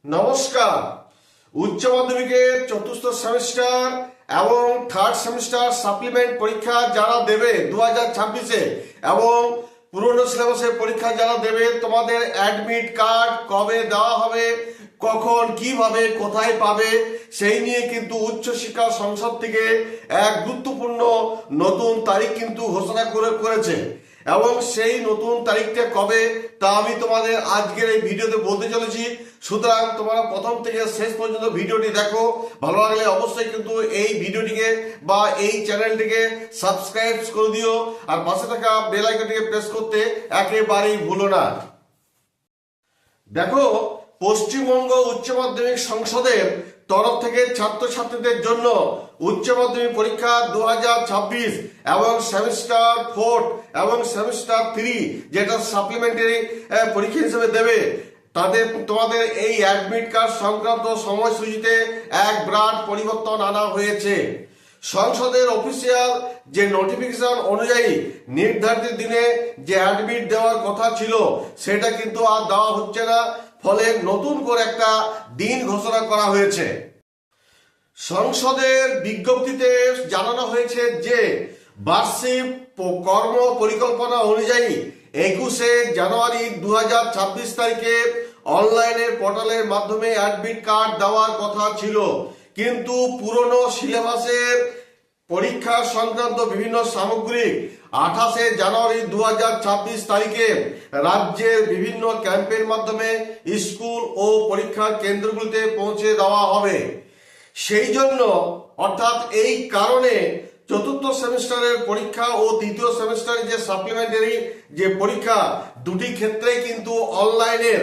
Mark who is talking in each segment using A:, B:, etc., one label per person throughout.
A: নমস্কার। উচ্চ মাধ্যমিকের চতুর্থ সেমিস্টার এবং থার্ড সেমিস্টার সাপ্লিমেন্ট পরীক্ষা যারা দেবে 2026-এ এবং পুরনো সিলেবাসের পরীক্ষা যারা দেবে, তোমাদের অ্যাডমিট কার্ড কবে দেওয়া হবে, কখন, কিভাবে, কোথায় পাবে, সেই নিয়ে কিন্তু উচ্চশিক্ষা সংসদ থেকে এক গুরুত্বপূর্ণ নতুন তারিখ কিন্তু ঘোষণা করেছে এবং সেই নতুন তারিখটা কবে তা আমি তোমাদের আজকের এই ভিডিওতে বলতে চলেছি। সুতরাং তোমরা প্রথম থেকে শেষ পর্যন্ত ভিডিওটি দেখো। ভালো লাগলে অবশ্যই কিন্তু এই ভিডিওটিকে বা এই চ্যানেলটিকে সাবস্ক্রাইব করে দিও আর পাশে থাকা বেল আইকনটিকে প্রেস করতে একেবারেই ভুলো না। দেখো, পশ্চিমবঙ্গ উচ্চ মাধ্যমিক সংসদের তরফ থেকে ছাত্রছাত্রীদের জন্য উচ্চ মাধ্যমিক পরীক্ষা 2026 এবং সেমিস্টার 4 এবং সেমিস্টার 3 যেটা সাপ্লিমেন্টারি পরীক্ষা হিসেবে দেবে, তোমাদের এই অ্যাডমিট কার্ড সংক্রান্ত সময়সূচিতে এক বিরাট পরিবর্তন আনা হয়েছে। সংসদের অফিসিয়াল যে নোটিফিকেশন অনুযায়ী নির্ধারিত দিনে যে অ্যাডমিট দেওয়ার কথা ছিল সেটা কিন্তু আর দেওয়া হচ্ছে না, ফলে নতুন করে একটা দিন ঘোষণা করা হয়েছে। সংসদের বিজ্ঞপ্তিতে জানানো হয়েছে যে বার্ষিক কর্ম পরিকল্পনা অনুযায়ী 21শে জানুয়ারি 2026 তারিখে অনলাইনের পোর্টালের মাধ্যমে অ্যাডমিট কার্ড দেওয়ার কথা ছিল, কিন্তু পুরনো সিলেবাসের পরীক্ষা সংক্রান্ত বিভিন্ন সামগ্রী 28শে জানুয়ারি 2026 তারিখে রাজ্যের বিভিন্ন ক্যাম্পের মাধ্যমে স্কুল ও পরীক্ষা কেন্দ্রগুলিতে পৌঁছে দেওয়া হবে। সেই জন্য অর্থাৎ এই কারণে চতুর্থ সেমিস্টারের পরীক্ষা ও তৃতীয় সেমিস্টারের যে সাপ্লিমেন্টারি যে পরীক্ষা, দুটি ক্ষেত্রেই কিন্তু অনলাইনের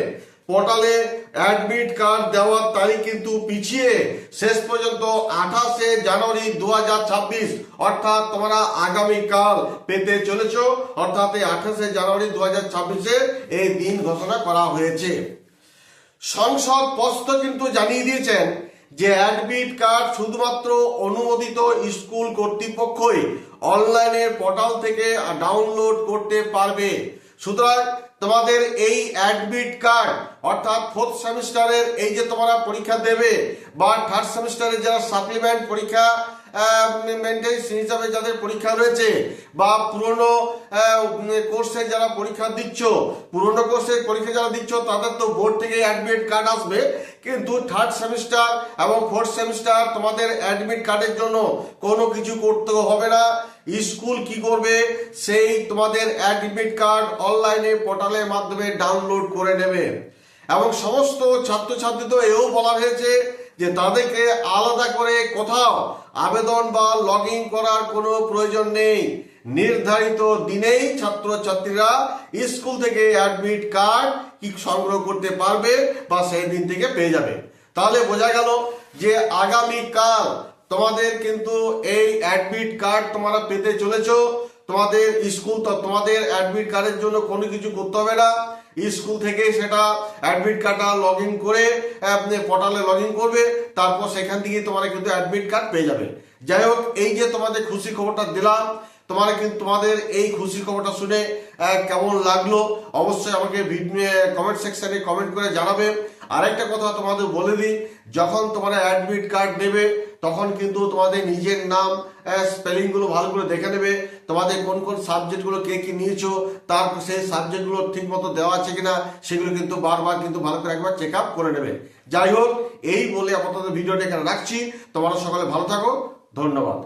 A: পোর্টালে অ্যাডমিট কার্ড দেওয়ার তারিখ কিন্তু পিছিয়ে শেষ পর্যন্ত 28শে জানুয়ারি 2026 অর্থাৎ তোমরা আগামীকাল পেতে চলেছ। অর্থাৎ এই 28শে জানুয়ারি 2026-এ এই দিন ঘোষণা করা হয়েছে। সংসদ স্পষ্ট কিন্তু জানিয়ে দিয়েছেন যে অ্যাডমিট কার্ড শুধুমাত্র অনুমোদিত স্কুল কর্তৃপক্ষই অনলাইনের পোর্টাল থেকে ডাউনলোড করতে পারবে। সুতরাং তোমাদের এই অ্যাডমিট কার্ড অর্থাৎ ফোর্থ সেমিস্টারের এই যে তোমরা পরীক্ষা দেবে বা থার্ড সেমিস্টারের যারা সাপ্লিমেন্ট পরীক্ষা হিসাবে যাদের পরীক্ষা রয়েছে বা পুরনো কোর্সে যারা পরীক্ষা দিচ্ছ, পুরনো কোর্সের পরীক্ষা যারা দিচ্ছ তাদের তো বোর্ড থেকে অ্যাডমিট কার্ড আসবে, কিন্তু থার্ড সেমিস্টার এবং ফোর্থ সেমিস্টার তোমাদের অ্যাডমিট কার্ডের জন্য কোনো কিছু করতে হবে না। স্কুল কি করবে, সেই তোমাদের অ্যাডমিট কার্ড অনলাইনে পোর্টালের মাধ্যমে ডাউনলোড করে নেবে। এবং সমস্ত ছাত্রছাত্রী তো এও বলা হয়েছে যে তাদেরকে আলাদা করে কোথাও আবেদন বা লগ ইন করার কোনো প্রয়োজন নেই। নির্ধারিত দিনেই ছাত্রছাত্রীরা স্কুল থেকে অ্যাডমিট কার্ড কি সংগ্রহ করতে পারবে বা সেই দিন থেকে পেয়ে যাবে। তাহলে বোঝা গেল যে আগামীকাল তোমাদের কিন্তু এই অ্যাডমিট কার্ড তোমরা পেতে চলেছ। তোমাদের স্কুল তো তোমাদের অ্যাডমিট কার্ডের জন্য কোনো কিছু করতে হবে না, স্কুল থেকে সেটা অ্যাডমিট কার্ডটা লগ ইন করে পোর্টালে লগ ইন করবে, তারপর সেখান থেকে তোমরা কিন্তু অ্যাডমিট কার্ড পেয়ে যাবে। যাই হোক, এই যে তোমাদের খুশি খবরটা দিলাম, তোমরা কিন্তু তোমাদের এই খুশি খবরটা শুনে কেমন লাগলো অবশ্যই আমাকে কমেন্ট সেকশনে কমেন্ট করে জানাবে। আরেকটা কথা তোমাদের বলে দিই, যখন তোমরা অ্যাডমিট কার্ড নেবে তখন কিন্তু তোমাদের নিজের নাম স্পেলিংগুলো ভালো করে দেখে নেবে, তোমাদের কোন কোন সাবজেক্টগুলো কে কি নিয়েছো তার সেই সাবজেক্টগুলো ঠিক মতো দেওয়া আছে কিনা সেগুলো কিন্তু বারবার কিন্তু ভালো করে একবার চেক আপ করে নেবে। যাই হোক, এই বলে আপাতত ভিডিওটা এখানে রাখছি। তোমরা সকলে ভালো থাকো, ধন্যবাদ।